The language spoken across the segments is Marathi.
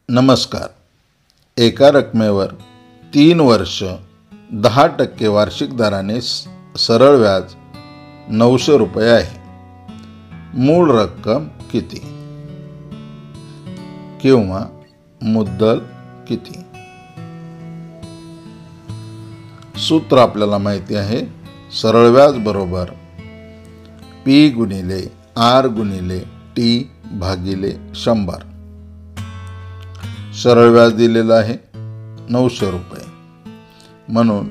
नमस्कार. एका रकमेवर 3 वर्ष 10% वार्षिक दराने सरळ व्याज 900 रुपये आहे. मूळ रक्कम किती किंवा मुद्दल किती? सूत्र आपल्याला माहिती आहे. सरळ व्याज बरोबर P गुणिले R गुणिले T भागिले 100. सरळ व्याज दिलेलं आहे 900 रुपये, म्हणून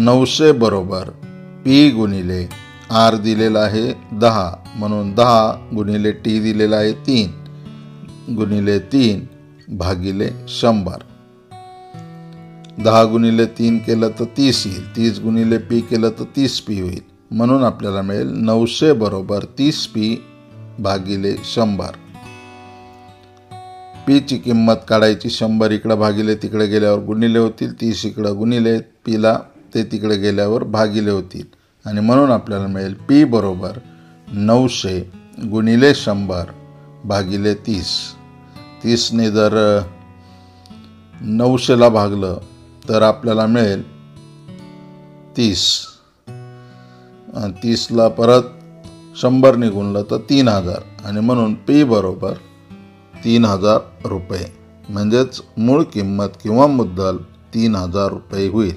900 बरोबर P गुणिले R दिलेला आहे 10, म्हणून 10 गुणिले T दिलेला आहे 3 गुणिले 3 भागिले 100. 10 गुणिले 3 केलं तर 30 येईल. 30 गुणिले P केलं तर 30P होईल. म्हणून आपल्याला मिळेल 900 बरोबर 30P भागिले 100. P ची किंमत काढायची. 100 इकडं भागिले तिकडे गेल्यावर गुणिले होतील. 30 इकडं गुणिले Pला ते तिकडे गेल्यावर भागिले होतील. आणि म्हणून आपल्याला मिळेल P बरोबर 900 गुणिले 100 भागिले 30. 30ने जर 900ला भागलं तर आपल्याला मिळेल 30. 30ला परत 100ने गुणलं तर 3000. आणि म्हणून P बरोबर 3000 रुपये, म्हणजेच मूळ किंमत किंवा मुद्दल 3000 रुपये होईल.